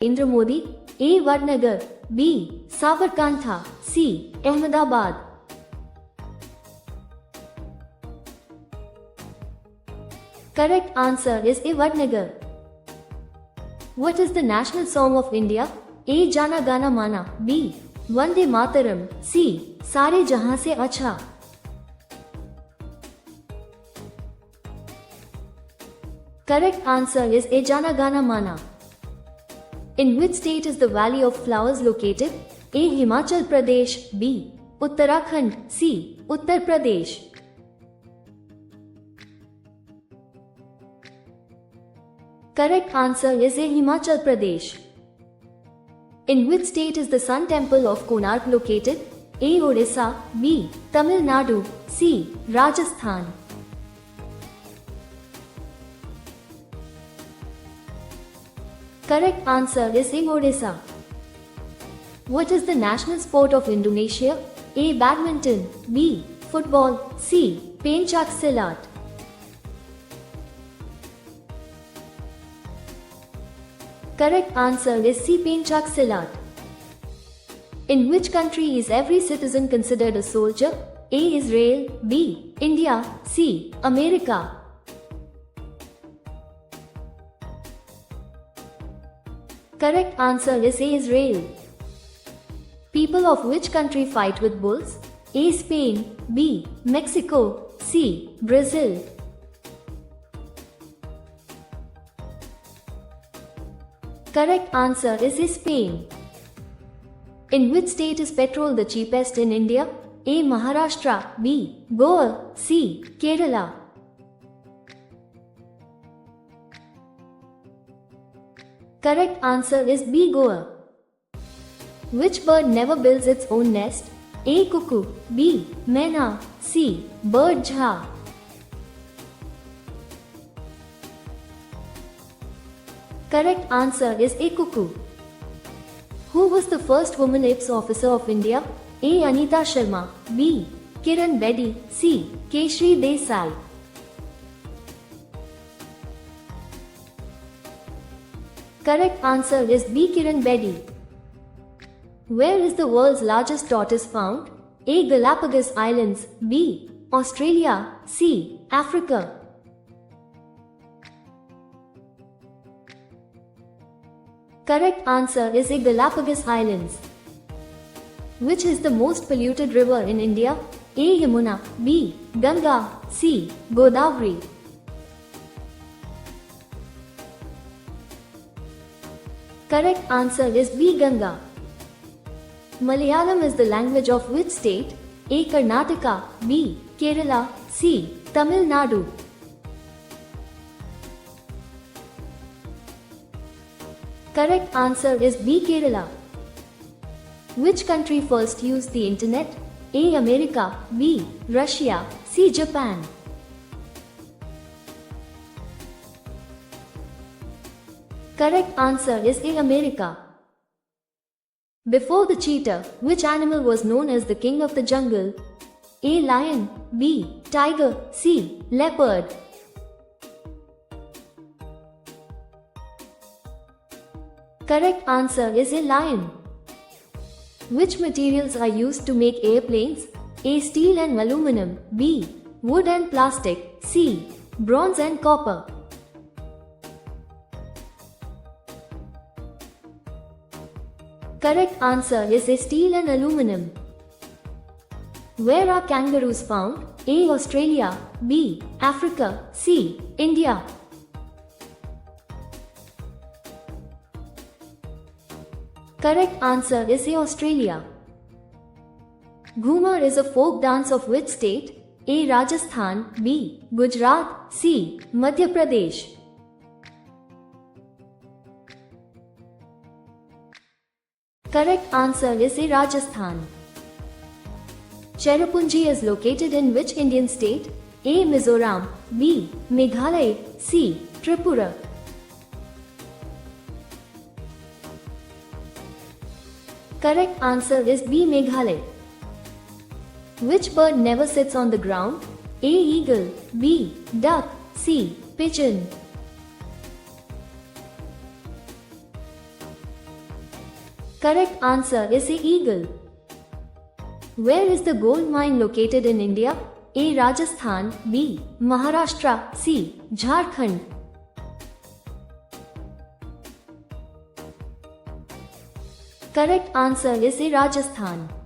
Narendra Modi, A. Vadnagar, B. Sabarkantha, C. Ahmedabad. Correct answer is A. Vadnagar. What is the national song of India? A. Jana Gana Mana, B. Vande Mataram, C. Sare Jahan Se Acha. Correct answer is A. Jana Gana Mana. In which state is the Valley of Flowers located? A. Himachal Pradesh, B. Uttarakhand, C. Uttar Pradesh. Correct answer is A. Himachal Pradesh. In which state is the Sun Temple of Konark located? A. Odisha, B. Tamil Nadu, C. Rajasthan. Correct answer is A. Odisha. What is the national sport of Indonesia? A. Badminton, B. Football, C. Pencak Silat. Correct answer is C. Pencak Silat. In which country is every citizen considered a soldier? A. Israel, B. India, C. America. Correct answer is A. Israel. People of which country fight with bulls? A. Spain, B. Mexico, C. Brazil. Correct answer is A. Spain. In which state is petrol the cheapest in India? A. Maharashtra, B. Goa, C. Kerala. Correct answer is B. Goa. Which bird never builds its own nest? A. Cuckoo, B. Mena, C. Bird Jha. Correct answer is A. Cuckoo. Who was the first woman IPS officer of India? A. Anita Sharma, B. Kiran Bedi, C. Keshri Desai. Correct answer is B. Kiran Bedi. Where is the world's largest tortoise found? A. Galapagos Islands, B. Australia, C. Africa. Correct answer is A. Galapagos Islands. Which is the most polluted river in India? A. Yamuna, B. Ganga, C. Godavari. Correct answer is B. Ganga. Malayalam is the language of which state? A. Karnataka, B. Kerala, C. Tamil Nadu. Correct answer is B. Kerala. Which country first used the internet? A. America, B. Russia, C. Japan. Correct answer is A. America. Before the cheetah, which animal was known as the king of the jungle? A. Lion, B. Tiger, C. Leopard. Correct answer is A. Lion. Which materials are used to make airplanes? A. Steel and aluminum, B. Wood and plastic, C. Bronze and copper. Correct answer is A. Steel and aluminum. Where are kangaroos found? A. Australia, B. Africa, C. India. Correct answer is A. Australia. Ghumar is a folk dance of which state? A. Rajasthan, B. Gujarat, C. Madhya Pradesh. Correct answer is A. Rajasthan. Cherrapunji is located in which Indian state? A. Mizoram, B. Meghalaya, C. Tripura. Correct answer is B. Meghalaya. Which bird never sits on the ground? A. Eagle, B. Duck, C. Pigeon. Correct answer is A. Eagle. Where is the gold mine located in India? A. Rajasthan, B. Maharashtra, C. Jharkhand. Correct answer is A. Rajasthan.